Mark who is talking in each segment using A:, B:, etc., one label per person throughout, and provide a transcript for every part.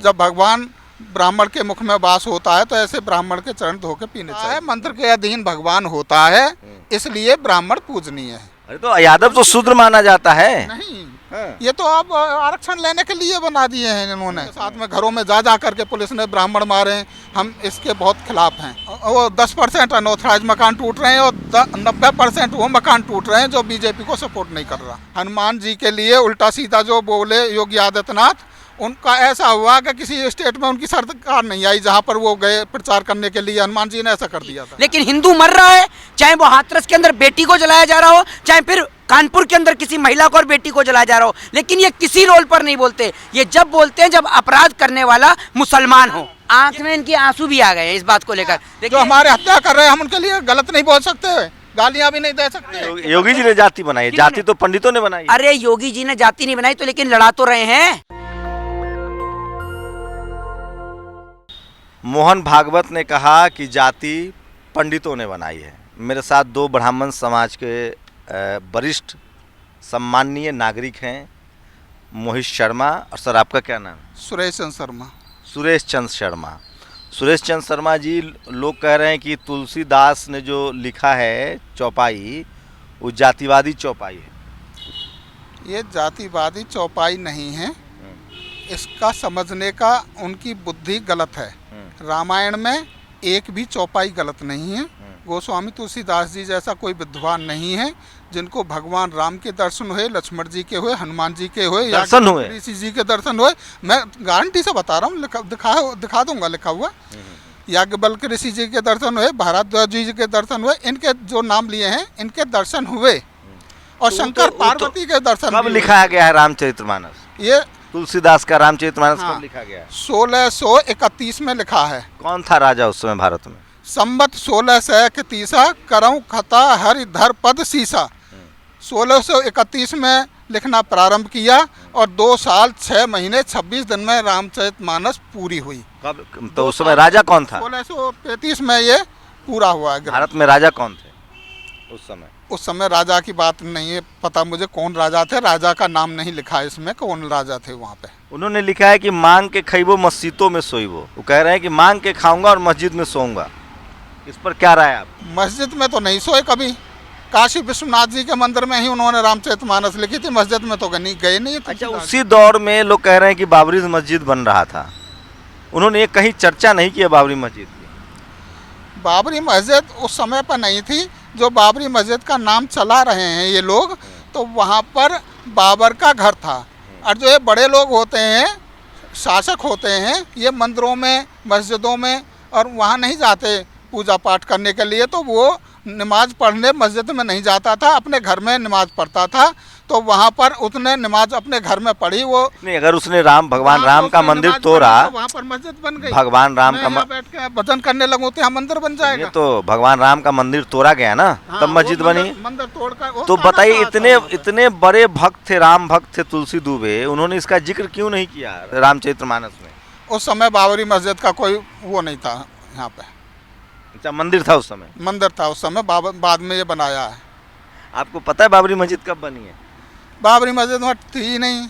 A: जब भगवान ब्राह्मण के मुख में वास होता है तो ऐसे ब्राह्मण के चरण धो के पीने चाहिए। मंत्र के अधीन भगवान होता है, इसलिए ब्राह्मण पूजनीय है।
B: अरे तो यादव तो शूद्र माना जाता है।
A: नहीं, ये तो अब आरक्षण लेने के लिए बना दिए हैं इन्होंने। साथ में घरों में जा करके पुलिस ने ब्राह्मण मारे, हम इसके बहुत खिलाफ हैं। वो 10% अनऑथराइज मकान टूट रहे हैं और 90% वो मकान टूट रहे हैं जो बीजेपी को सपोर्ट नहीं कर रहा। हनुमान जी के लिए उल्टा सीधा जो बोले योगी आदित्यनाथ, उनका ऐसा हुआ कि किसी स्टेट में उनकी सरकार नहीं आई जहां पर वो गए प्रचार करने के लिए। हनुमान जी ने ऐसा कर दिया था।
C: लेकिन हिंदू मर रहा है, चाहे वो हाथरस के अंदर बेटी को जलाया जा रहा हो, चाहे फिर कानपुर के अंदर किसी महिला को और बेटी को जलाया जा रहा हो, लेकिन ये किसी रोल पर नहीं बोलते। ये जब बोलते हैं जब अपराध करने वाला मुसलमान हो। आंख में इनके आंसू भी आ गए हैं इस बात को लेकर।
A: जो हमारे हत्या कर रहे हैं हम उनके लिए गलत नहीं बोल सकते, गालियां भी नहीं दे सकते।
B: योगी जी ने जाति बनाई है, जाति तो पंडितों ने बनाई।
C: अरे योगी जी ने जाति नहीं बनाई तो लेकिन लड़ा तो रहे हैं।
B: मोहन भागवत ने कहा कि जाति पंडितों ने बनाई है। मेरे साथ दो ब्राह्मण समाज के वरिष्ठ सम्माननीय नागरिक हैं, मोहित शर्मा और सर आपका क्या नाम है?
A: सुरेश चंद्र शर्मा।
B: सुरेश चंद्र शर्मा। सुरेश चंद्र शर्मा जी, लोग कह रहे हैं कि तुलसीदास ने जो लिखा है चौपाई, वो जातिवादी चौपाई है।
A: ये जातिवादी चौपाई नहीं है, इसका समझने का उनकी बुद्धि गलत है। रामायण में एक भी चौपाई गलत नहीं है। गोस्वामी तुलसीदास जी जैसा कोई विद्वान नहीं है जिनको भगवान राम के दर्शन हुए, लक्ष्मण जी के हुए, हनुमान जी के हुए,
B: दर्शन हुए,
A: ऋषि जी के दर्शन हुए। मैं गारंटी से बता रहा हूँ, दिखा दूंगा लिखा हुआ। याज्ञवल्क्य ऋषि जी के दर्शन हुए, भारद्वाज जी के दर्शन हुए, इनके जो नाम लिए हैं इनके दर्शन हुए। और शंकर पार्वती के दर्शन
B: कब लिखा गया है रामचरितमानस? ये तुलसीदास का रामचरितमानस कब लिखा गया है?
A: 1631 में लिखा है।
B: कौन था राजा उस समय भारत में?
A: संवत 1631 करऊं खता हरिधर पद सीसा। 1631 में लिखना प्रारंभ किया और 2 साल 6 महीने 26 दिन में रामचरितमानस पूरी हुई।
B: कब? तो उस समय राजा कौन था?
A: 1635 में ये पूरा हुआ है।
B: भारत में राजा कौन थे उस समय?
A: उस समय राजा की बात नहीं है पता मुझे, कौन राजा थे, राजा का नाम नहीं लिखा है इसमें, कौन राजा थे वहाँ पे।
B: उन्होंने लिखा है कि मांग के खइबो मस्जिदों में सोइबो। वो कह रहे हैं कि मांग के खाऊंगा और मस्जिद में सोऊंगा। इस पर क्या राय है आप?
A: मस्जिद में तो नहीं सोए कभी। काशी विश्वनाथ जी के मंदिर में ही उन्होंने रामचरितमानस लिखी थी, मस्जिद में तो गए नहीं।
B: अच्छा, उसी दौर में लोग कह रहे हैं कि बाबरी मस्जिद बन रहा था, उन्होंने कहीं चर्चा नहीं किया बाबरी मस्जिद की।
A: बाबरी मस्जिद उस समय पर नहीं थी। जो बाबरी मस्जिद का नाम चला रहे हैं ये लोग, तो वहाँ पर बाबर का घर था। और जो ये बड़े लोग होते हैं, शासक होते हैं, ये मंदिरों में, मस्जिदों में और वहाँ नहीं जाते पूजा पाठ करने के लिए। तो वो नमाज पढ़ने मस्जिद में नहीं जाता था, अपने घर में नमाज पढ़ता था। तो वहाँ पर उसने नमाज अपने घर में पढ़ी। वो
B: नहीं, अगर उसने भगवान राम का मंदिर तोड़ा,
A: वहाँ पर मस्जिद बन गई।
B: भगवान राम का
A: बैठ के भजन करने लगो तो यहाँ मंदिर बन जाएगा।
B: ये तो भगवान राम का मंदिर तोड़ा गया ना, तब मस्जिद बनी।
A: मंदिर तोड़कर
B: तो बताइए, इतने बड़े भक्त थे, राम भक्त थे तुलसी दुबे, उन्होंने इसका जिक्र क्यों नहीं किया रामचरितमानस में?
A: उस समय बाबरी मस्जिद का कोई वो नहीं था यहाँ पे।
B: अच्छा, मंदिर था उस समय?
A: मंदिर था उस समय, बाद में ये बनाया है।
B: आपको पता है बाबरी मस्जिद कब बनी है?
A: बाबरी मस्जिद वहाँ थी ही नहीं।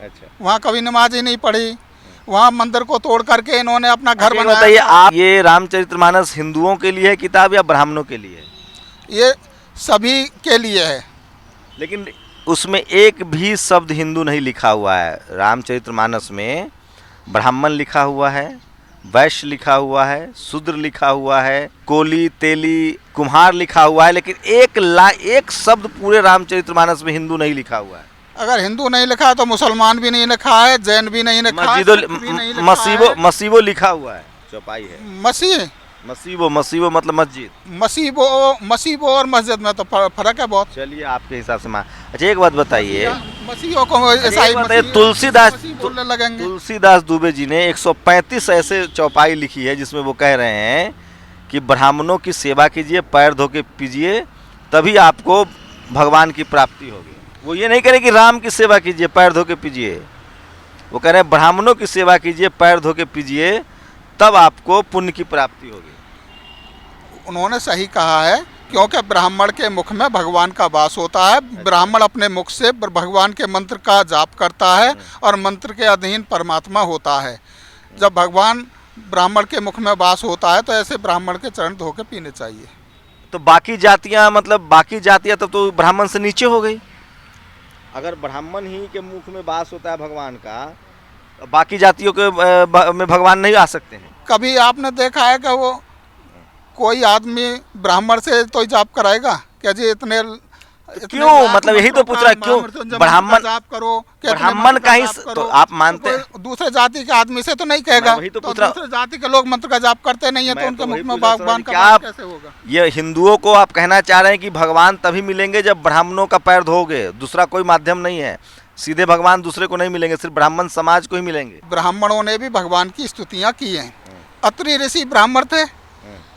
B: अच्छा,
A: वहाँ कभी नमाज ही नहीं पढ़ी। वहाँ मंदिर को तोड़ करके इन्होंने अपना घर बनाया।
B: बताइए आप, ये रामचरितमानस हिंदुओं के लिए है किताब या ब्राह्मणों के लिए?
A: ये सभी के लिए है।
B: लेकिन उसमें एक भी शब्द हिंदू नहीं लिखा हुआ है। रामचरितमानस में ब्राह्मण लिखा हुआ है, वैश्य लिखा हुआ है, शूद्र लिखा हुआ है, कोली, तेली, कुम्हार लिखा हुआ है, लेकिन एक शब्द पूरे रामचरितमानस में हिंदू नहीं लिखा हुआ है।
A: अगर हिंदू नहीं लिखा है तो मुसलमान भी नहीं लिखा है, जैन भी नहीं लिखा है,
B: मसीबो लिखा हुआ है। चौपाई है
A: मसीह।
B: मसीबो मतलब मस्जिद।
A: मसीबो और मस्जिद में तो फर्क है बहुत।
B: चलिए, आपके हिसाब से अच्छा एक बात बताइए,
A: मसीहों को
B: तुलसीदास दुबे जी ने 135 ऐसे चौपाई लिखी है जिसमें वो कह रहे हैं कि ब्राह्मणों की सेवा कीजिए, पैर धो के पीजिए, तभी आपको भगवान की प्राप्ति होगी। वो ये नहीं कह रहे कि राम की सेवा कीजिए, पैर धो के पीजिए। वो कह रहे हैं ब्राह्मणों की सेवा कीजिए, पैर धो के पीजिए, तब आपको पुण्य की प्राप्ति होगी।
A: उन्होंने सही कहा है, क्योंकि ब्राह्मण के मुख में भगवान का वास होता है। ब्राह्मण अपने मुख से भगवान के मंत्र का जाप करता है और मंत्र के अधीन परमात्मा होता है। जब भगवान ब्राह्मण के मुख में वास होता है तो ऐसे ब्राह्मण के चरण धो के पीने चाहिए।
B: तो बाकी जातियां, मतलब बाकी जातियां तब तो ब्राह्मण से नीचे हो गई। अगर ब्राह्मण ही के मुख में वास होता है भगवान का, तो बाकी जातियों के में भगवान नहीं आ सकते हैं।
A: कभी आपने देखा है कि वो कोई आदमी ब्राह्मण से तो जाप कराएगा क्या जी? इतने
B: क्यों, मतलब यही तो पूछ रहा है, क्यों ब्राह्मण
A: जाप करो,
B: ब्राह्मण का ही तो आप मानते हैं?
A: तो दूसरे जाति के आदमी से तो नहीं कहेगा।
B: वही तो
A: तो
B: पूछ रहा
A: दूसरे जाति के लोग मंत्र का जाप करते नहीं है तो उनके मुख में भगवान का
B: क्या
A: वास कैसे होगा?
B: ये हिंदुओं को आप कहना चाह रहे हैं कि भगवान तभी मिलेंगे जब ब्राह्मणों का पैर धोगे, दूसरा कोई माध्यम नहीं है। सीधे भगवान दूसरे को नहीं मिलेंगे, सिर्फ ब्राह्मण समाज को ही मिलेंगे।
A: ब्राह्मणों ने भी भगवान की स्तुतियां की हैं। अत्रि ऋषि ब्राह्मण थे,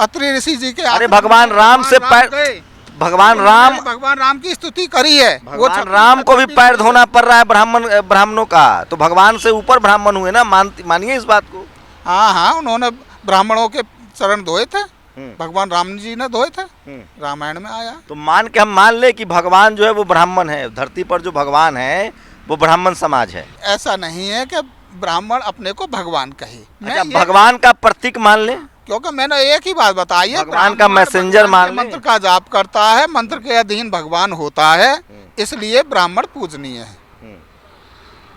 A: अत्रि ऋषि जी के
B: अरे भगवान राम से पैर, भगवान राम
A: की स्तुति करी है।
B: भगवान राम को भी पैर धोना पड़ रहा है ब्राह्मणों का, तो भगवान से ऊपर ब्राह्मण हुए ना, मानिए इस बात को।
A: हाँ हाँ, उन्होंने ब्राह्मणों के चरण धोए थे, भगवान राम जी ने धोए थे, रामायण में आया।
B: तो हम मान ले कि भगवान जो है वो ब्राह्मण है, धरती पर जो भगवान है वो ब्राह्मण समाज है।
A: ऐसा नहीं है कि ब्राह्मण अपने को भगवान कहे।
B: अच्छा, भगवान का प्रतीक मान ले,
A: क्योंकि मैंने एक ही बात बताई है,
B: भगवान का मैसेंजर मान ले।
A: मंत्र का जाप करता है, मंत्र के अधीन भगवान होता है, इसलिए ब्राह्मण पूजनीय है।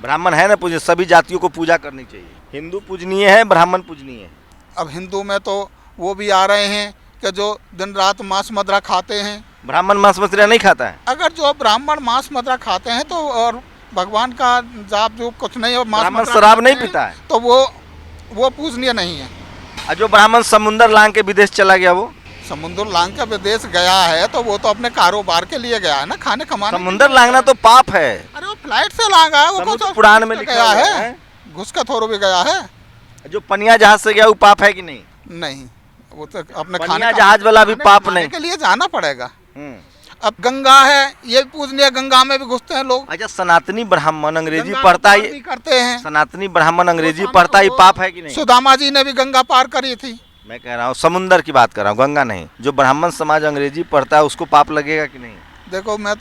B: ब्राह्मण है ना पूजनीय, सभी जातियों को पूजा करनी चाहिए। हिंदू पूजनीय है, ब्राह्मण पूजनीय है।
A: अब हिंदू में तो वो भी आ रहे हैं कि जो दिन रात मांस मदिरा खाते हैं।
B: ब्राह्मण मांस मदिरा नहीं खाता है।
A: अगर जो ब्राह्मण मांस मदिरा खाते हैं तो और भगवान का जाप जो कुछ नहीं, और
B: ब्राह्मण शराब नहीं पीता है
A: तो वो पूजनीय नहीं है।
B: और जो ब्राह्मण समुंदर लांग के विदेश चला गया, वो
A: समुद्र लांग के विदेश गया है तो वो तो अपने कारोबार के लिए गया है ना, खाने कमाने।
B: समुंदर लांगना तो पाप है।
A: अरे वो फ्लाइट से लांगा है, वो तो
B: पुराण में लिखा
A: है, घुस का थोड़ा भी गया है।
B: जो पनिया जहाज से गया वो पाप है कि नहीं?
A: नहीं, वो तो अपने
B: पनिया जहाज वाला भी पाप नहीं
A: के लिए जाना पड़ेगा। अब गंगा है, ये पूजनीय, गंगा में भी घुसते हैं लोग।
B: अच्छा, सनातनी ब्राह्मण अंग्रेजी पढ़ता है,
A: करते हैं।
B: सनातनी ब्राह्मण अंग्रेजी पढ़ता ही पाप है कि नहीं?
A: सुदामा जी ने भी गंगा पार करी थी।
B: मैं कह रहा हूँ समुंदर की बात कर रहा हूँ, गंगा नहीं। जो ब्राह्मण समाज अंग्रेजी पढ़ता है उसको पाप लगेगा कि नहीं?
A: देखो, मैं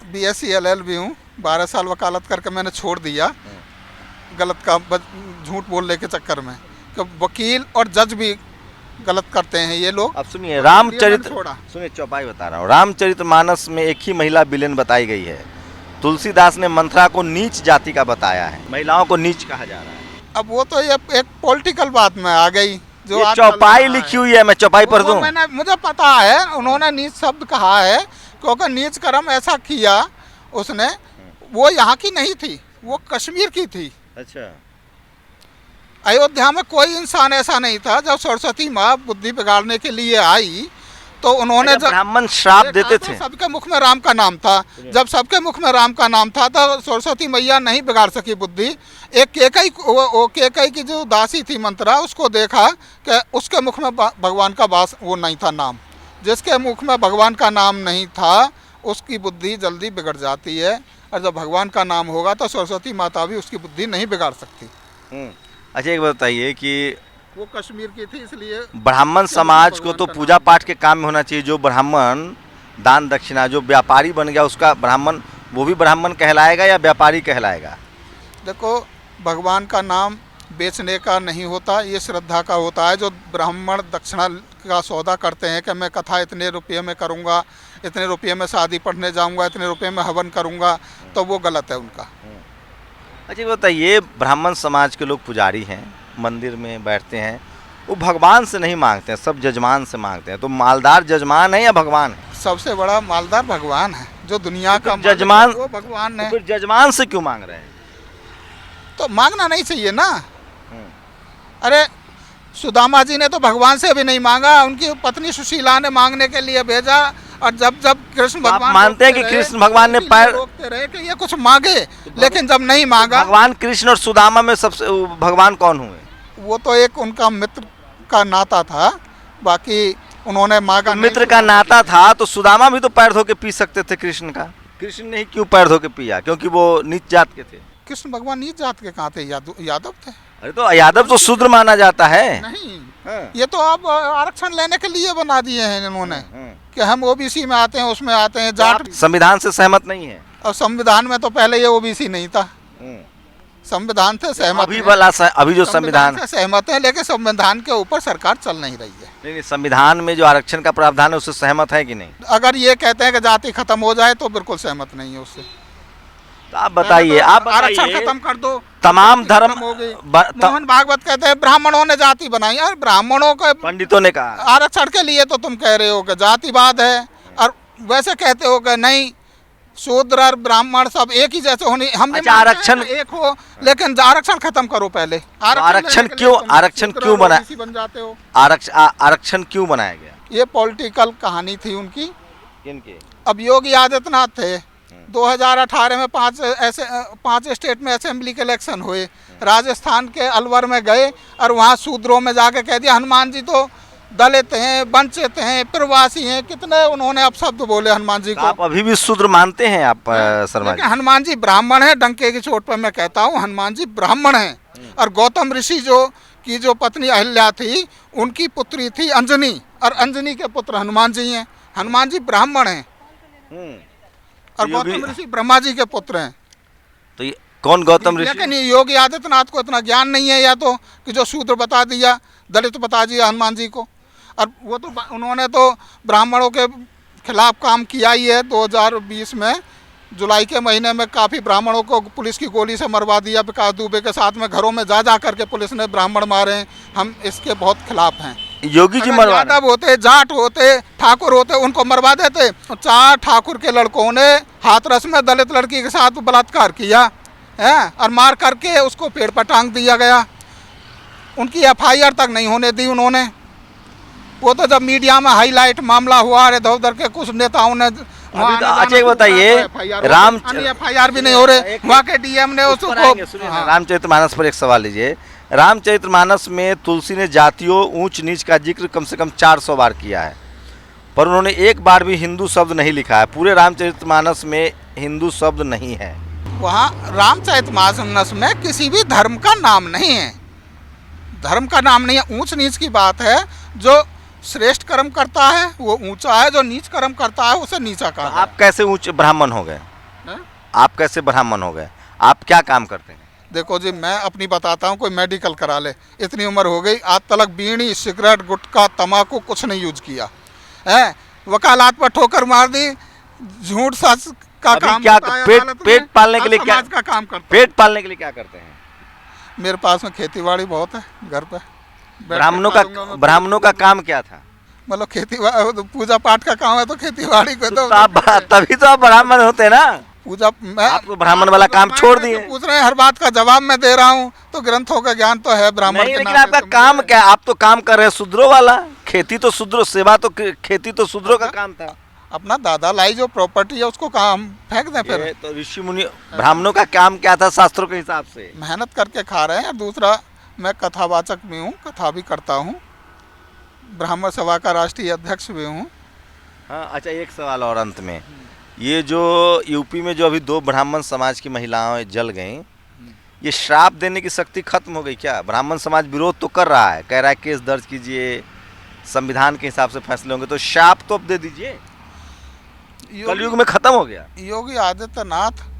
A: BSc LLB हूँ, 12 साल वकालत करके मैंने छोड़ दिया गलत काम, झूठ बोलने के चक्कर में। तो वकील और जज भी गलत करते हैं ये लोग।
B: अब सुनिए, सुनिए चौपाई बता रहा हूँ। रामचरितमानस में एक ही महिला विलेन बताई गई है। तुलसीदास ने मंथरा को नीच जाति का बताया है, महिलाओं को नीच कहा जा रहा है।
A: अब वो तो ये एक पॉलिटिकल बात में आ गई, जो
B: ये चौपाई लिखी हुई है, मैं चौपाई पढ़ दूं?
A: मुझे पता है, उन्होंने नीच शब्द कहा है क्योंकि नीच कर्म ऐसा किया उसने, वो यहाँ की नहीं थी, वो कश्मीर की थी।
B: अच्छा,
A: अयोध्या में कोई इंसान ऐसा नहीं था। जब सरस्वती माँ बुद्धि बिगाड़ने के लिए आई तो उन्होंने
B: ब्राह्मण श्राप देते थे।
A: सबके मुख में राम का नाम था। जब सबके मुख में राम का नाम था तो सरस्वती मैया नहीं बिगाड़ सकी बुद्धि। एक केकई की जो दासी थी मंत्रा, उसको देखा कि उसके मुख में भगवान का वास वो नहीं था नाम। जिसके मुख में भगवान का नाम नहीं था उसकी बुद्धि जल्दी बिगड़ जाती है, और जब भगवान का नाम होगा तो सरस्वती माता भी उसकी बुद्धि नहीं बिगाड़ सकती।
B: अच्छा, एक बताइए कि
A: वो कश्मीर की थी, इसलिए
B: ब्राह्मण समाज को तो पूजा पाठ के काम में होना चाहिए। जो ब्राह्मण दान दक्षिणा, जो व्यापारी बन गया उसका ब्राह्मण, वो भी ब्राह्मण कहलाएगा या व्यापारी कहलाएगा?
A: देखो, भगवान का नाम बेचने का नहीं होता, ये श्रद्धा का होता है। जो ब्राह्मण दक्षिणा का सौदा करते हैं कि मैं कथा इतने रुपये में करूँगा, इतने रुपये में शादी पढ़ने जाऊँगा, इतने रुपये में हवन करूँगा, तो वो गलत है उनका।
B: अच्छा बताइए, ब्राह्मण समाज के लोग पुजारी हैं, मंदिर में बैठते हैं, वो भगवान से नहीं मांगते हैं, सब जजमान से मांगते हैं। तो मालदार जजमान है या भगवान है?
A: सबसे बड़ा मालदार भगवान है, जो दुनिया का
B: जजमान,
A: वो भगवान है।
B: तो फिर जजमान से क्यों मांग रहे हैं?
A: तो मांगना नहीं चाहिए ना। अरे सुदामा जी ने तो भगवान से भी नहीं मांगा, उनकी पत्नी सुशीला ने मांगने के लिए भेजा। और जब कृष्ण भगवान
B: मानते हैं कि कृष्ण भगवान ने पैर
A: रोकते रहे कि ये कुछ मांगे, लेकिन जब नहीं मांगा।
B: भगवान कृष्ण और सुदामा में सबसे भगवान कौन हुए?
A: वो तो एक उनका मित्र का नाता था, बाकी उन्होंने मांगा।
B: मित्र का नाता था तो सुदामा भी तो पैर धो के पी सकते थे कृष्ण का। कृष्ण ने ही क्यों पैर धो के पिया? क्योंकि वो नीच जात के थे।
A: कृष्ण भगवान नीच जात के कहाँ थे? यादव थे।
B: अरे तो यादव तो शूद्र माना जाता है।
A: नहीं, ये तो अब आरक्षण लेने के लिए बना दिए हैं इन्होंने कि हम ओबीसी में आते हैं, उसमें आते हैं। जाट
B: संविधान से सहमत नहीं है?
A: और संविधान में तो पहले ये ओबीसी नहीं था। संविधान से सहमत
B: अभी
A: हैं।
B: वाला अभी जो संविधान
A: से सहमत है, लेकिन संविधान के ऊपर सरकार चल नहीं रही है।
B: नहीं, संविधान में जो आरक्षण का प्रावधान है उससे सहमत है कि नहीं?
A: अगर ये कहते हैं कि जाति खत्म हो जाए तो बिल्कुल सहमत नहीं है उससे।
B: तो आप बताइए, आप
A: आरक्षण
B: बताइए,
A: खत्म कर दो,
B: तमाम धर्म
A: खत्म हो गई। मोहन भागवत कहते हैं ब्राह्मणों ने जाति बनाई, और ब्राह्मणों के
B: पंडितों ने कहा
A: आरक्षण के लिए तो तुम कह रहे हो कि जातिवाद है, और वैसे कहते हो कि नहीं शूद्र और ब्राह्मण सब एक ही जैसे होने। हम
B: अच्छा, आरक्षण
A: एक हो, लेकिन आरक्षण खत्म करो पहले।
B: आरक्षण क्यों
A: बन जाते हो?
B: आरक्षण क्यों बनाया गया?
A: ये पॉलिटिकल कहानी थी उनकी।
B: किनके?
A: अब योगी आदित्यनाथ थे, 2018 में 5 स्टेट में असेंबली के इलेक्शन हुए। राजस्थान के अलवर में गए और वहाँ शूद्रों में जाके कह दिया हनुमान जी तो दलित हैं, वंचित हैं, प्रवासी हैं, कितने उन्होंने अपशब्द बोले हनुमान जी को।
B: आप अभी भी शूद्र मानते हैं आप शर्मा जी?
A: लेकिन हनुमान जी ब्राह्मण है, डंके की चोट पर मैं कहता हूँ हनुमान जी ब्राह्मण हैं। और गौतम ऋषि जो पत्नी अहिल्या थी उनकी पुत्री थी अंजनी, और अंजनी के पुत्र हनुमान जी हैं। हनुमान जी ब्राह्मण हैं और गौतम ऋषि ब्रह्मा जी के पुत्र हैं।
B: तो ये कौन गौतम ऋषि?
A: लेकिन योगी आदित्यनाथ को इतना ज्ञान नहीं है, या तो कि जो शूद्र बता दिया, दलित बता दिया हनुमान जी को। और वो तो उन्होंने तो ब्राह्मणों के खिलाफ काम किया ही है। 2020 में जुलाई के महीने में काफ़ी ब्राह्मणों को पुलिस की गोली से मरवा दिया। विकास दुबे के साथ में घरों में जा करके पुलिस ने ब्राह्मण मारे हैं। हम इसके बहुत खिलाफ हैं।
B: योगी जी मरवा
A: यादव होते, जाट होते, ठाकुर होते, उनको मरवा देते। 4 ठाकुर के लड़कों ने हाथरस में दलित लड़की के साथ बलात्कार किया है और मार करके उसको पेड़ पर टांग दिया गया। उनकी FIR तक नहीं होने दी उन्होंने। वो तो जब मीडिया में हाईलाइट मामला हुआ, इधर उधर के कुछ नेताओं ने
B: अच्छा एक बताइए,
A: FIR भी नहीं हो रहे, वहाँ के DM ने उसको।
B: रामचरितमानस पर एक सवाल लीजिए। रामचरितमानस में तुलसी ने जातियों ऊंच नीच का जिक्र कम से कम 400 बार किया है, पर उन्होंने एक बार भी हिंदू शब्द नहीं लिखा है। पूरे रामचरितमानस में हिंदू शब्द नहीं है।
A: वहाँ रामचरितमानस में किसी भी धर्म का नाम नहीं है, धर्म का नाम नहीं है। ऊंच नीच की बात है। जो श्रेष्ठ कर्म करता है वो ऊंचा है, जो नीच कर्म करता है उसे नीचा कहा।
B: तो आप कैसे ऊंचे ब्राह्मण हो गए? आप कैसे ब्राह्मण हो गए? आप क्या काम करते हैं?
A: देखो जी, मैं अपनी बताता हूँ। कोई मेडिकल करा ले, इतनी उम्र हो गई, आज तक बीड़ी, सिगरेट, गुटखा, तम्बाकू कुछ नहीं यूज किया है। वकालत पर ठोकर मार दी, झूठ सच का काम
B: क्या पेट पालने के लिए क्या
A: का काम करते?
B: पेट पालने के लिए क्या करते हैं?
A: मेरे पास में खेती-बाड़ी बहुत है घर पे।
B: ब्राह्मणों का काम क्या था?
A: मतलब खेती पूजा पाठ का काम है, तो खेती-बाड़ी को तो
B: तभी तो आप ब्राह्मण होते ना।
A: पूजा मैं
B: आपको ब्राह्मण वाला काम छोड़ दिए।
A: पूछ रहे हैं, हर बात का जवाब मैं दे रहा हूँ, तो ग्रंथों का ज्ञान तो है ब्राह्मण के।
B: लेकिन आपका काम क्या? आप तो काम कर रहे हैं शूद्रों वाला। खेती तो शूद्रों, सेवा तो खेती तो शूद्रों का काम था।
A: अपना दादा लाई जो प्रॉपर्टी है उसको काम फेंक दें फिर।
B: तो ऋषि मुनि ब्राह्मणों का काम क्या था शास्त्रों के हिसाब से?
A: मेहनत करके खा रहे हैं। दूसरा, मैं कथावाचक भी हूँ, कथा भी करता हूँ, ब्राह्मण सभा का राष्ट्रीय अध्यक्ष भी हूँ।
B: हाँ, अच्छा एक सवाल और अंत में, ये जो यूपी में जो अभी 2 ब्राह्मण समाज की महिलाएं जल गईं, ये श्राप देने की शक्ति खत्म हो गई क्या? ब्राह्मण समाज विरोध तो कर रहा है, कह रहा है केस दर्ज कीजिए, संविधान के हिसाब से फैसले होंगे, तो श्राप तो अब दे दीजिए। कलयुग में खत्म हो गया।
A: योगी आदित्यनाथ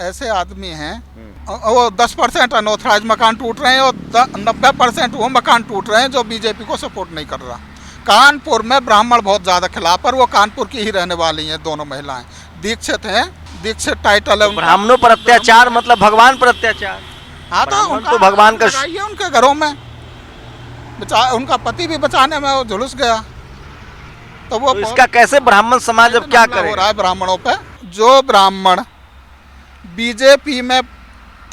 A: ऐसे आदमी हैं, वो 10% अनऑथराइज मकान टूट रहे हैं और 90% वो मकान टूट रहे हैं जो बीजेपी को सपोर्ट नहीं कर रहा। कानपुर में ब्राह्मण बहुत ज़्यादा खिलाफ, पर वो कानपुर की ही रहने वाली हैं दोनों महिलाएं। दीक्षित हैं, दीक्षित टाइटल है।
B: ब्राह्मणों पर अत्याचार मतलब भगवान पर अत्याचार।
A: हाँ, तो
B: भगवान का
A: उनके घरों में उनका पति भी बचाने में वो झुलस गया। तो वो
B: इसका कैसे ब्राह्मण समाज अब क्या करे?
A: हो रहा है ब्राह्मणों पे। जो ब्राह्मण बीजेपी में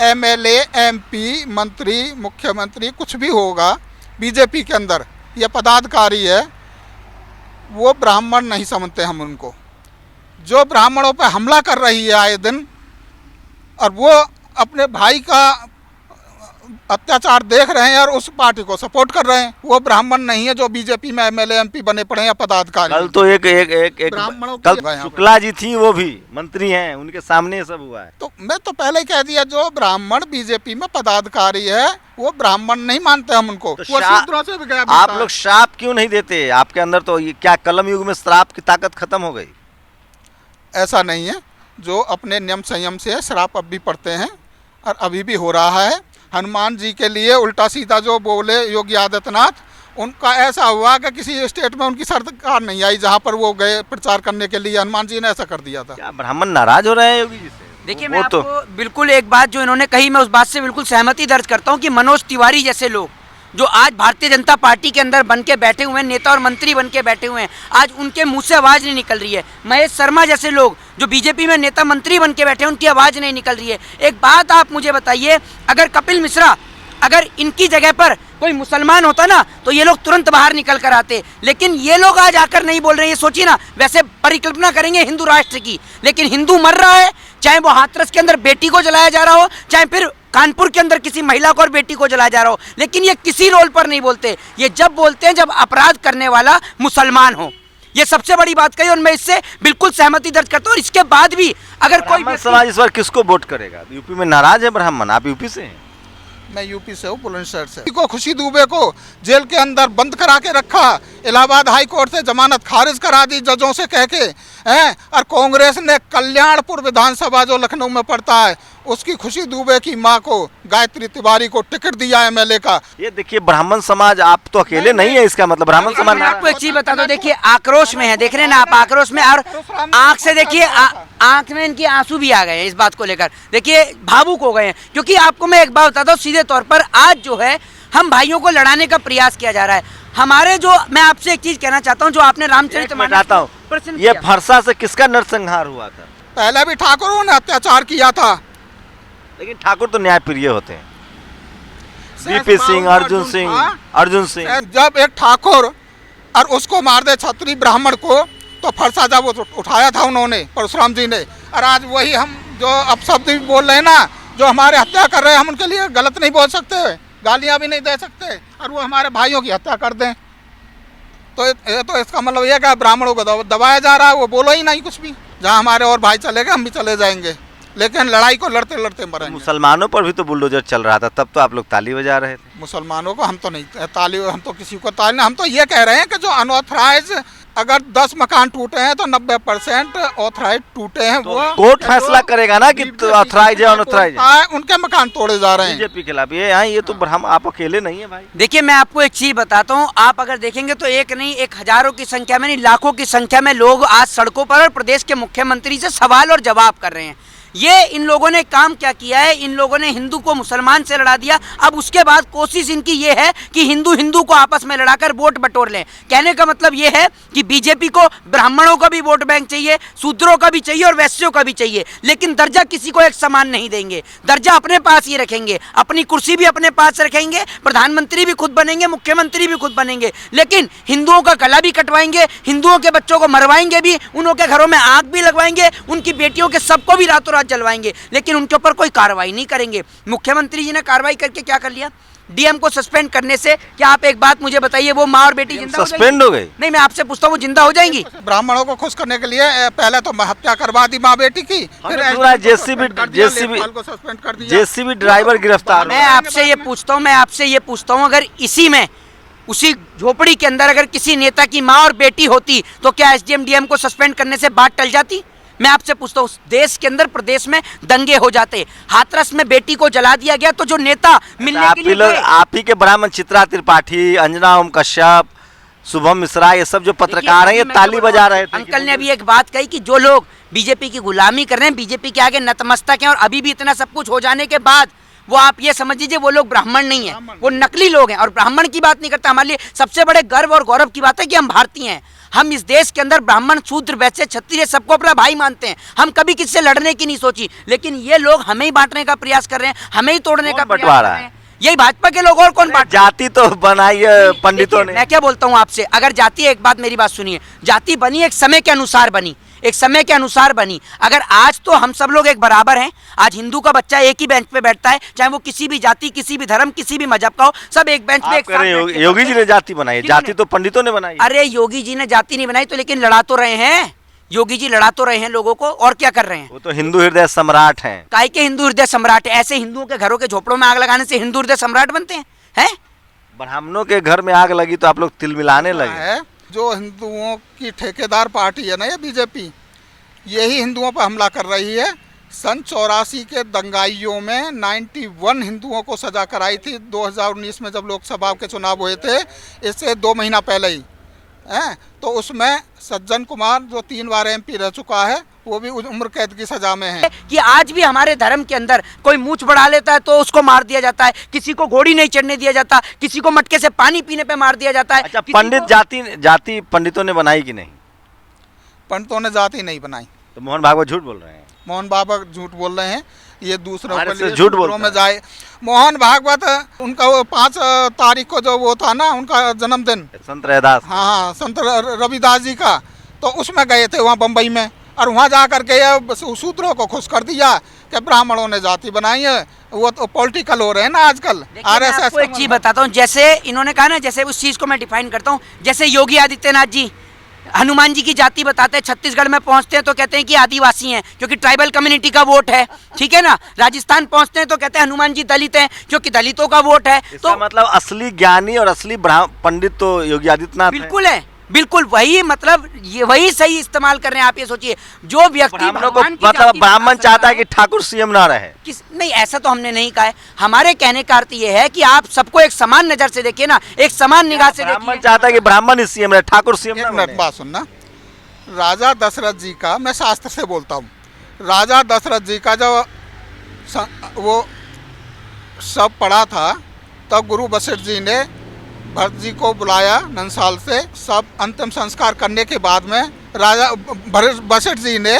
A: MLA, MP, मंत्री, मुख्यमंत्री कुछ भी होगा बीजेपी के अंदर, ये पदाधिकारी है, वो ब्राह्मण नहीं समझते हम उनको। जो ब्राह्मणों पे हमला कर रही है आए दिन, और वो अपने भाई का अत्याचार देख रहे हैं और उस पार्टी को सपोर्ट कर रहे हैं, वो ब्राह्मण नहीं है जो बीजेपी में MLA, MP बने पड़े या पदाधिकारी।
B: कल तो कल शुक्ला जी थी, वो भी मंत्री हैं, उनके सामने ये सब हुआ है।
A: तो मैं तो पहले ही कह दिया, जो ब्राह्मण बीजेपी में पदाधिकारी है वो ब्राह्मण नहीं मानते हम उनको।
B: तो आप लोग श्राप क्यों नहीं देते? आपके अंदर तो ये क्या कलम युग में श्राप की ताकत खत्म हो गई?
A: ऐसा नहीं है, जो अपने नियम संयम से श्राप अब भी पढ़ते हैं और अभी भी हो रहा है। हनुमान जी के लिए उल्टा सीधा जो बोले योगी आदित्यनाथ, उनका ऐसा हुआ कि किसी स्टेट में उनकी सरकार नहीं आई जहां पर वो गए प्रचार करने के लिए, हनुमान जी ने ऐसा कर दिया था।
B: क्या ब्राह्मण नाराज हो रहे हैं योगी जी से?
C: देखिए,
B: वो
C: मैं
B: तो
C: आपको बिल्कुल एक बात जो इन्होंने कही, मैं उस बात से बिल्कुल सहमति दर्ज करता हूं कि मनोज तिवारी जैसे लोग जो आज भारतीय जनता पार्टी के अंदर बन के बैठे हुए हैं, नेता और मंत्री बन के बैठे हुए हैं, आज उनके मुंह से आवाज़ नहीं निकल रही है। महेश शर्मा जैसे लोग जो बीजेपी में नेता मंत्री बन के बैठे हैं, उनकी आवाज़ नहीं निकल रही है। एक बात आप मुझे बताइए, अगर कपिल मिश्रा, अगर इनकी जगह पर कोई मुसलमान होता ना तो ये लोग तुरंत बाहर निकल कर आते, लेकिन ये लोग आज आकर नहीं बोल रहे हैं। ये सोचिए ना, वैसे परिकल्पना करेंगे हिंदू राष्ट्र की, लेकिन हिंदू मर रहा है, चाहे वो हाथरस के अंदर बेटी को जलाया जा रहा हो, चाहे फिर कानपुर के अंदर किसी महिला को और बेटी को जलाया जा रहा हो, लेकिन ये किसी रोल पर नहीं बोलते। ये जब बोलते हैं जब अपराध करने वाला मुसलमान हो। ये सबसे बड़ी बात कही और मैं इससे बिल्कुल सहमति दर्ज करता हूँ। और इसके बाद भी अगर कोई
B: ब्राह्मण समाज इस बार किसको वोट करेगा? यूपी में नाराज है ब्राह्मण। आप यूपी से हैं?
A: मैं यूपी से हूँ, बुलंदशहर से। को खुशी दुबे को जेल के अंदर बंद करा के रखा, इलाहाबाद हाई कोर्ट से जमानत खारिज करा दी जजों से कह के, हैं। और कांग्रेस ने कल्याणपुर विधानसभा जो लखनऊ में पड़ता है, उसकी खुशी दुबे की मां को, गायत्री तिवारी को टिकट दिया एमएलए का।
B: ये देखिए, ब्राह्मण समाज आप तो अकेले नहीं है, इसका मतलब ब्राह्मण समाज।
C: मैं आपको एक चीज बता दो, देखिए आक्रोश में है, देख रहे हैं ना आप, आक्रोश में, और आंख से देखिए, आंख में इनकी आंसू भी आ गए हैं इस बात को लेकर। देखिए भावुक हो गए हैं, क्योंकि आपको मैं एक बात बताता हूँ सीधे तौर पर, आज जो है हम भाइयों को लड़ाने का प्रयास किया जा रहा है। हमारे जो, मैं आपसे एक चीज कहना चाहता हूँ, जो आपने रामचरितमानस,
B: ये फरसा से किसका नरसंहार हुआ था?
A: पहले भी ठाकुरों ने अत्याचार किया था,
B: लेकिन ठाकुर तो न्यायप्रिय होते हैं। बीपी सिंह, अर्जुन सिंह।
A: जब एक ठाकुर और उसको मार दे छत्री ब्राह्मण को, तो फरसा जब उठाया था उन्होंने, परशुराम जी ने। और आज वही हम जो अपशब्द भी बोल रहे हैं ना, जो हमारे हत्या कर रहे हैं, हम उनके लिए गलत नहीं बोल सकते, गालियां भी नहीं दे सकते, और वो हमारे भाइयों की हत्या कर दें, तो इसका मतलब यह कि ब्राह्मणों को दबाया जा रहा है। वो बोलो ही नहीं कुछ भी, जहाँ हमारे और भाई चले गए हम भी चले जाएंगे, लेकिन लड़ाई को लड़ते लड़ते मरेंगे।
B: मुसलमानों पर भी तो बुलडोजर चल रहा था, तब तो आप लोग ताली बजा रहे थे।
A: मुसलमानों को हम तो नहीं ताली, हम तो किसी को ताली, हम तो ये कह रहे हैं कि जो अनऑथराइज, अगर 10 मकान टूटे हैं तो 90% ऑथराइज टूटे हैं।
B: तो
A: वो
B: कोर्ट फैसला करेगा ना कि ऑथराइज है अनऑथराइज है।
A: उनके मकान तोड़े जा रहे हैं
B: बीजेपी के खिलाफ। ये तो हम आप अकेले नहीं है भाई।
C: देखिए मैं आपको एक चीज बताता हूँ, आप अगर देखेंगे तो एक नहीं, एक हजारों की संख्या में नहीं, लाखों की संख्या में लोग आज सड़कों पर और प्रदेश के मुख्यमंत्री से सवाल और जवाब कर रहे हैं। ये इन लोगों ने काम क्या किया है, इन लोगों ने हिंदू को मुसलमान से लड़ा दिया। अब उसके बाद कोशिश इनकी ये है कि हिंदू हिंदू को आपस में लड़ाकर वोट बटोर लें। कहने का मतलब ये है कि बीजेपी को ब्राह्मणों का भी वोट बैंक चाहिए, शूद्रों का भी चाहिए और वैश्यों का भी चाहिए, लेकिन दर्जा किसी को एक समान नहीं देंगे। दर्जा अपने पास ही रखेंगे, अपनी कुर्सी भी अपने पास रखेंगे, प्रधानमंत्री भी खुद बनेंगे, मुख्यमंत्री भी खुद बनेंगे, लेकिन हिंदुओं का गला भी कटवाएंगे, हिंदुओं के बच्चों को मरवाएंगे भी, उनके घरों में आग भी लगवाएंगे, उनकी बेटियों के सबको भी रातों जलवाएंगे, लेकिन उनके ऊपर कोई कार्रवाई नहीं करेंगे। मुख्यमंत्री जी ने कार्रवाई करके क्या कर लिया, डीएम को सस्पेंड करने से। क्या आप एक बात मुझे बताइए, वो माँ और बेटी जिंदा
B: सस्पेंड हो गई?
C: नहीं, मैं आपसे पूछता हूँ, वो जिंदा हो जाएंगी?
A: ब्राह्मणों को खुश करने के लिए पहले तो हत्या करवा दी माँ बेटी की, फिर
B: जेसीबी ड्राइवर गिरफ्तार।
C: मैं आपसे ये पूछता हूँ, अगर इसी में, उसी झोपड़ी के अंदर अगर किसी नेता की माँ और बेटी होती तो क्या एसडीएम डीएम को सस्पेंड करने से बात टल जाती? मैं आपसे पूछता हूँ, देश के अंदर प्रदेश में दंगे हो जाते, हाथरस में बेटी को जला दिया गया, तो जो नेता मिलने के लिए
B: आप ही के ब्राह्मण चित्रा त्रिपाठी, अंजना ओम कश्यप, शुभम मिश्रा, ये सब जो पत्रकार हैं, ये ताली बजा रहे थे।
C: अंकल ने अभी एक बात कही कि जो लोग बीजेपी की गुलामी कर रहे हैं, बीजेपी के आगे नतमस्तक हैं, और अभी भी इतना सब कुछ हो जाने के बाद वो, आप ये समझ लीजिए, वो लोग ब्राह्मण नहीं है, वो नकली लोग हैं और ब्राह्मण की बात नहीं करता। हमारे लिए सबसे बड़े गर्व और गौरव की बात है कि हम भारतीय हैं। हम इस देश के अंदर ब्राह्मण, शूद्र, वैश्य, क्षत्रिय सबको अपना भाई मानते हैं। हम कभी किसी से लड़ने की नहीं सोची, लेकिन ये लोग हमें ही बांटने का प्रयास कर रहे हैं, हमें ही तोड़ने का प्रयास कर रहे हैं। यही भाजपा के लोग, और कौन बांट?
B: जाति तो बनाई है पंडितों ने।
C: मैं क्या बोलता हूँ आपसे, अगर जाति, एक बात मेरी बात सुनिए, जाति बनी एक समय के अनुसार बनी, एक समय के अनुसार बनी। अगर आज तो हम सब लोग एक बराबर हैं, आज हिंदू का बच्चा एक ही बेंच पे बैठता है, चाहे वो किसी भी जाति, किसी भी धर्म, किसी भी मजहब का हो, सब एक बेंच पे एक साथ।
B: योगी जी ने जाति बनाई, जाति तो पंडितों ने बनाई।
C: अरे योगी जी ने जाति नहीं बनाई तो, लेकिन लड़ा तो रहे हैं, योगी जी लड़ा तो रहे हैं लोगों को, और क्या कर रहे हैं?
B: वो तो हिंदू हृदय सम्राट हैं।
C: काय के हिंदू हृदय सम्राट? ऐसे हिंदुओं के घरों के झोपड़ों में आग लगाने से हिंदू हृदय सम्राट बनते हैं?
B: ब्राह्मणों के घर में आग लगी तो आप लोग तिल मिलाने लगे।
A: जो हिंदुओं की ठेकेदार पार्टी है ना ये बीजेपी, यही हिंदुओं पर हमला कर रही है सन 84 के दंगाइयों में 91 हिंदुओं को सजा कराई थी 2019 में जब लोकसभा के चुनाव हुए थे, इससे 2 महीना पहले ही हैं। तो उसमें सज्जन कुमार जो 3 बार MP रह चुका है, वो भी उम्र कैद की सजा में है।
C: कि आज भी हमारे धर्म के अंदर कोई मूंछ बढ़ा लेता है तो उसको मार दिया जाता है, किसी को घोड़ी नहीं चढ़ने दिया जाता, किसी को मटके से पानी पीने पे मार दिया जाता है।
B: अच्छा, पंडित जाति पंडितों ने बनाई कि नहीं?
A: पंडितों ने जाति नहीं बनाई।
B: तो मोहन भागवत झूठ बोल रहे हैं।
A: मोहन भागवत झूठ बोल रहे हैं, ये दूसरों के लिए
B: झूठ बोल
A: में जाए। मोहन भागवत उनका वो 5 तारीख को जो वो था ना उनका जन्मदिन,
B: संत रविदास,
A: हाँ संत रविदास जी का, तो उसमें गए थे वहाँ बम्बई में, और वहाँ जा करके ये शूद्रों को खुश कर दिया कि ब्राह्मणों ने जाति बनाई है। वो तो पॉलिटिकल हो रहे हैं ना आजकल।
C: RSS एक चीज बताता हूँ, जैसे इन्होंने कहा ना, जैसे उस चीज को मैं डिफाइन करता हूँ, जैसे योगी आदित्यनाथ जी हनुमान जी की जाति बताते हैं, छत्तीसगढ़ में पहुंचते हैं तो कहते हैं कि आदिवासी हैं क्योंकि ट्राइबल कम्युनिटी का वोट है, ठीक है ना। राजस्थान पहुंचते हैं तो कहते हैं हनुमान जी दलित हैं क्योंकि दलितों का वोट है।
B: तो मतलब असली ज्ञानी और असली पंडित तो योगी आदित्यनाथ
C: बिल्कुल है, बिल्कुल वही, मतलब ये वही सही इस्तेमाल कर रहे हैं। आप ये सोचिए, जो व्यक्ति
B: मतलब ब्राह्मण चाहता है कि ठाकुर CM ना रहे,
C: नहीं ऐसा तो हमने नहीं कहा है। हमारे कहने का अर्थ ये है कि आप सबको एक समान नजर से देखिए ना, एक समान निगाह से देखिए।
B: ब्राह्मण चाहता है कि ब्राह्मण ही CM रहे, ठाकुर CM ना बने।
A: बात सुनना, राजा दशरथ जी का, मैं शास्त्र से बोलता हूँ, राजा दशरथ जी का जब वो सब पढ़ा था तब गुरु वशिष्ठ जी ने भरत जी को बुलाया नंसाल से। सब अंतिम संस्कार करने के बाद में राजा वशिष्ठ जी ने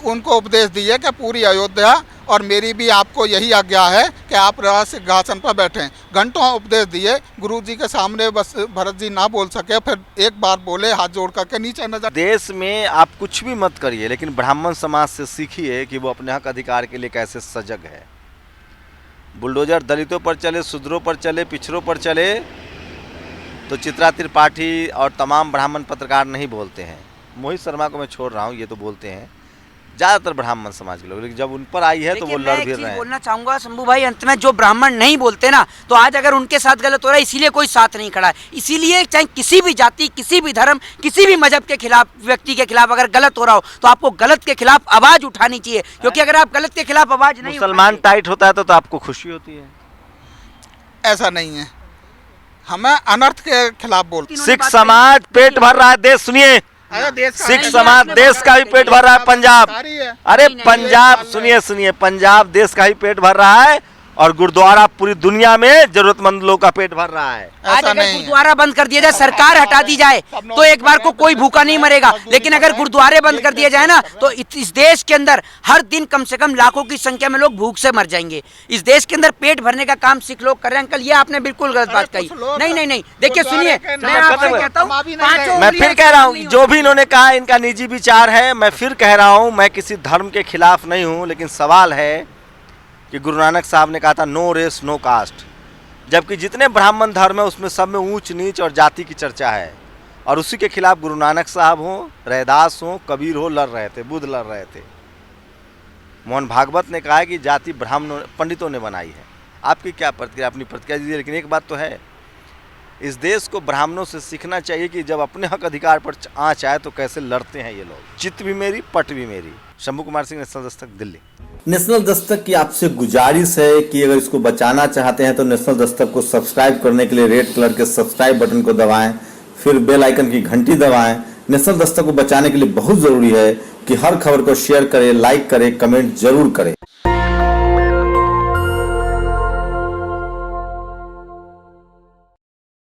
A: उनको उपदेश दिए कि पूरी अयोध्या और मेरी भी आपको यही आज्ञा है कि आप राज सिंहासन पर बैठें। घंटों उपदेश दिए, गुरु जी के सामने बस भरत जी ना बोल सके, फिर एक बार बोले हाथ जोड़ करके नीचे नजर।
B: देश में आप कुछ भी मत करिए, लेकिन ब्राह्मण समाज से सीखिए कि वो अपने हक अधिकार के लिए कैसे सजग है। बुलडोजर दलितों पर चले, शूद्रों पर चले, पिछड़ों पर चले तो चित्रा त्रिपाठी और तमाम ब्राह्मण पत्रकार नहीं बोलते हैं। मोहित शर्मा को मैं छोड़ रहा हूँ, ये तो बोलते हैं ज़्यादातर ब्राह्मण समाज के लोग, लेकिन जब उन पर आई है तो वो लड़ भी रहे हैं।
C: बोलना चाहूँगा शंभू भाई, अंत में जो ब्राह्मण नहीं बोलते ना, तो आज अगर उनके साथ गलत हो रहा है इसीलिए कोई साथ नहीं खड़ा है। इसीलिए चाहे किसी भी जाति, किसी भी धर्म, किसी भी मजहब के खिलाफ, व्यक्ति के खिलाफ अगर गलत हो रहा हो तो आपको गलत के खिलाफ आवाज़ उठानी चाहिए, क्योंकि अगर आप गलत के खिलाफ आवाज़ नहीं,
B: मुसलमान टाइट होता है तो आपको खुशी होती है।
A: ऐसा नहीं है, हमें अनर्थ के खिलाफ बोलते।
B: सिख समाज पेट भर रहा है, देश सुनिए, सिख समाज देश का भी पेट भर रहा है। पंजाब, अरे पंजाब सुनिए, पंजाब देश का ही पेट भर रहा है और गुरुद्वारा पूरी दुनिया में जरूरतमंद लोगों का पेट भर रहा है।
C: आज अगर गुरुद्वारा बंद कर दिया जाए, सरकार हटा दी जाए, तो एक बार को कोई भूखा नहीं मरेगा। लेकिन अगर गुरुद्वारे बंद कर दिया जाए ना, तो इस देश के अंदर हर दिन कम से कम लाखों की संख्या में लोग भूख से मर जाएंगे। इस देश के अंदर पेट भरने का काम सिख लोग कर रहे हैं। अंकल, ये आपने बिल्कुल गलत बात कही। नहीं, देखिए सुनिए, मैं आपसे कहता हूं,
B: मैं फिर कह रहा हूँ, जो भी इन्होंने कहा इनका निजी विचार है। मैं फिर कह रहा हूँ, मैं किसी धर्म के खिलाफ नहीं हूँ, लेकिन सवाल है कि गुरु नानक साहब ने कहा था नो रेस नो कास्ट, जबकि जितने ब्राह्मण धर्म है उसमें सब में ऊंच नीच और जाति की चर्चा है। और उसी के खिलाफ गुरु नानक साहब हो, रैदास हो, कबीर हो लड़ रहे थे, बुद्ध लड़ रहे थे। मोहन भागवत ने कहा है कि जाति ब्राह्मणों पंडितों ने बनाई है। आपकी क्या प्रतिक्रिया, अपनी प्रतिक्रिया दीजिए। लेकिन एक बात तो है, इस देश को ब्राह्मणों से सीखना चाहिए कि जब अपने हक अधिकार पर आँच आए तो कैसे लड़ते हैं ये लोग। चित्त भी मेरी, पट भी मेरी। शंभू कुमार सिंह, नेशनल दस्तक, दिल्ली।
D: नेशनल दस्तक की आपसे गुजारिश है कि अगर इसको बचाना चाहते हैं तो नेशनल दस्तक को सब्सक्राइब करने के लिए रेड कलर के सब्सक्राइब बटन को दबाएं, फिर बेल आइकन की घंटी दबाएं। नेशनल दस्तक को बचाने के लिए बहुत जरूरी है कि हर खबर को शेयर करें, लाइक करें, कमेंट जरूर करें।